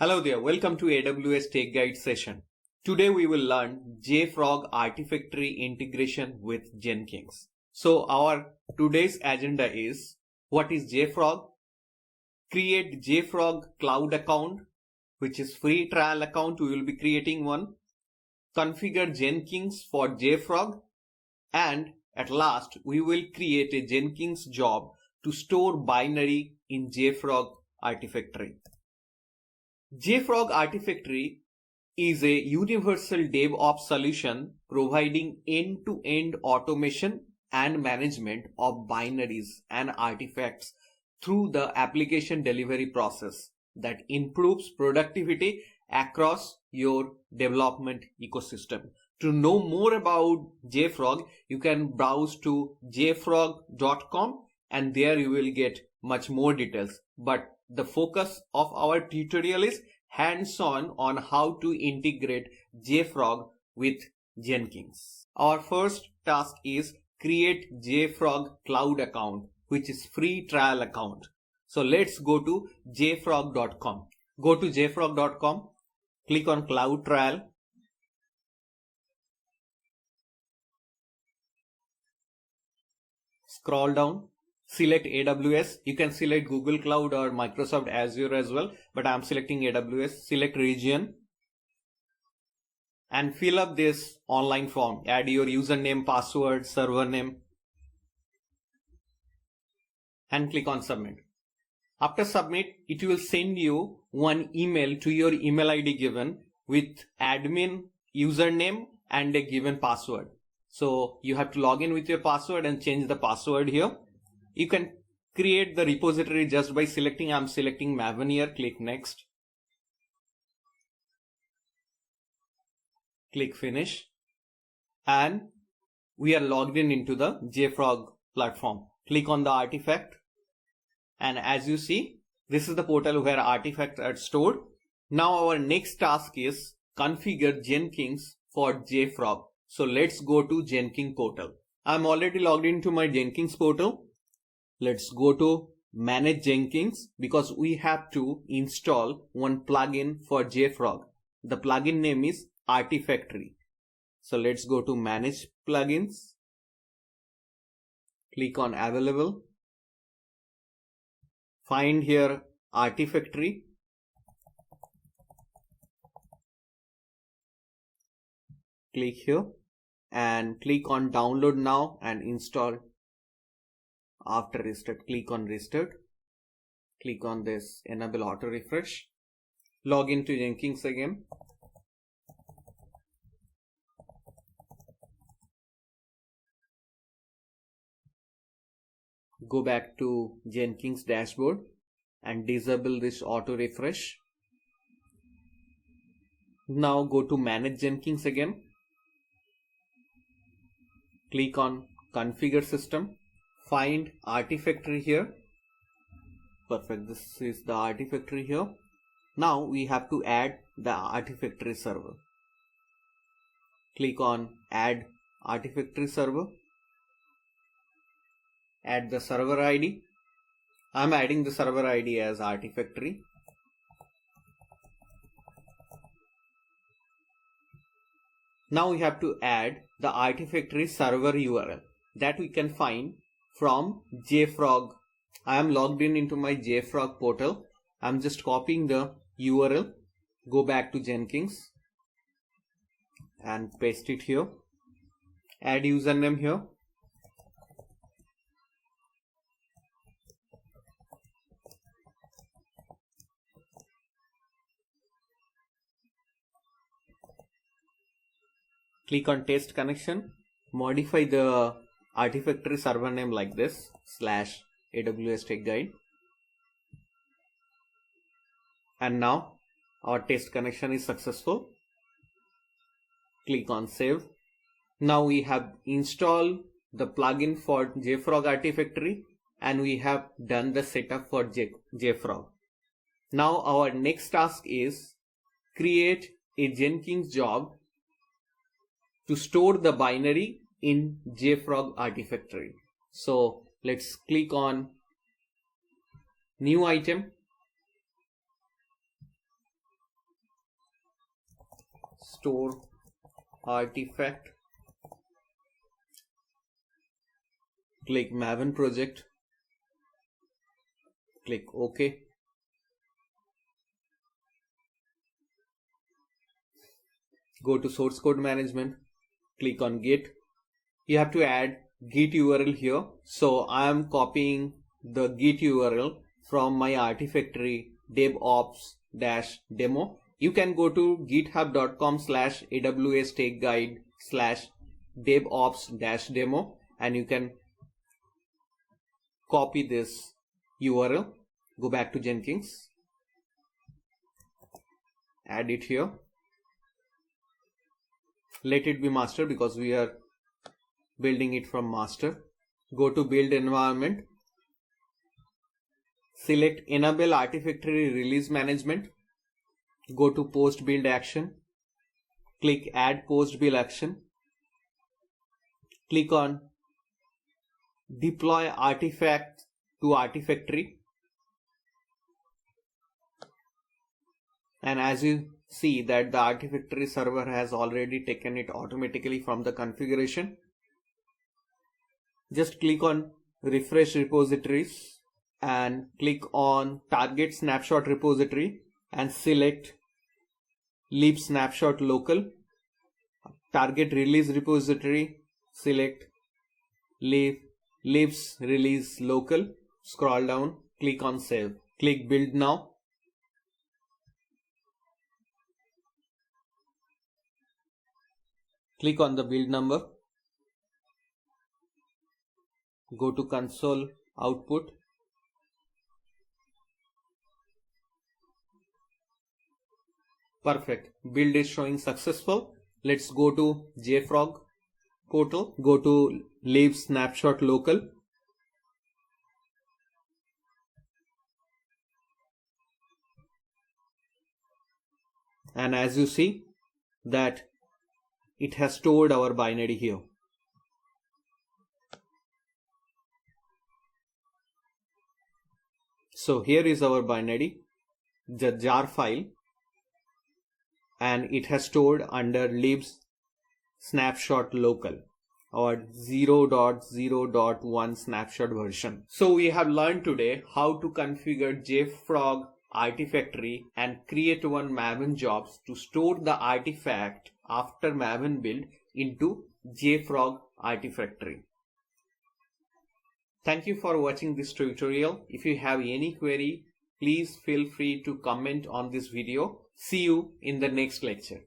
Hello there, welcome to AWS Tech Guide session. Today we will learn JFrog Artifactory integration with Jenkins. So our today's agenda is what is JFrog? Create JFrog cloud account, which is free trial account. We will be creating one. Configure Jenkins for JFrog, and at last we will create a Jenkins job to store binary in JFrog Artifactory. JFrog Artifactory is a universal DevOps solution providing end-to-end automation and management of binaries and artifacts through the application delivery process that improves productivity across your development ecosystem. To know more about JFrog, you can browse to jfrog.com and there you will get much more details. But the focus of our tutorial is hands-on on how to integrate JFrog with Jenkins. Our first task is create JFrog cloud account, which is free trial account. So let's go to jfrog.com. Go to jfrog.com, click on cloud trial. Scroll down. Select AWS. You can select Google Cloud or Microsoft Azure as well, but I'm selecting AWS. Select region and fill up this online form. Add your username, password, server name, and click on submit. After submit, it will send you one email to your email ID given with admin username and a given password. So you have to log in with your password and change the password here. You can create the repository just by selecting, I'm selecting Maven here, click next. Click finish. And we are logged in into the JFrog platform. Click on the artifact. And as you see, this is the portal where artifacts are stored. Now our next task is configure Jenkins for JFrog. So let's go to Jenkins portal. I'm already logged into my Jenkins portal. Let's go to manage Jenkins because we have to install one plugin for JFrog. The plugin name is Artifactory. So let's go to manage plugins. Click on available. Find here Artifactory. Click here and click on download now and install. After restart, click on restart. Click on this enable auto refresh. Log into Jenkins again. Go back to Jenkins dashboard and disable this auto refresh. Now go to manage Jenkins again. Click on configure system. Find Artifactory here. Perfect. This is the Artifactory here. Now we have to add the Artifactory server. Click on add Artifactory server. Add the server ID. I'm adding the server ID as Artifactory. Now we have to add the Artifactory server URL that we can find from JFrog. I am logged in into my JFrog portal. I'm just copying the URL. Go back to Jenkins and paste it here. Add username here. Click on test connection. Modify the Artifactory server name like this /AWSTechGuide. And now our test connection is successful. Click on save. Now we have installed the plugin for JFrog Artifactory and we have done the setup for JFrog. Now our next task is create a Jenkins job to store the binary in JFrog Artifactory. So let's click on new item store artifact, click Maven project, click OK. Go to source code management, click on Git. You have to add Git URL here. So I am copying the Git URL from my Artifactory DevOps-demo. You can go to github.com/AWSTechGuide/DevOps-demo and you can copy this URL. Go back to Jenkins, add it here. Let it be master because we are building it from master. Go to build environment. Select enable Artifactory release management. Go to post build action. Click add post build action. Click on deploy artifact to Artifactory. And as you see that the Artifactory server has already taken it automatically from the configuration. Just click on refresh repositories and click on target snapshot repository and select lib snapshot local. Target release repository, select libs release local. Scroll down, click on save. Click build now. Click on the build number. Go to console output. Perfect. Build is showing successful. Let's go to JFrog portal. Go to lib snapshot local. And as you see that it has stored our binary here. So here is our binary, the jar file, and it has stored under libs snapshot local or 0.0.1 snapshot version. So we have learned today how to configure JFrog Artifactory and create one Maven jobs to store the artifact after Maven build into JFrog Artifactory. Thank you for watching this tutorial. If you have any query, please feel free to comment on this video. See you in the next lecture.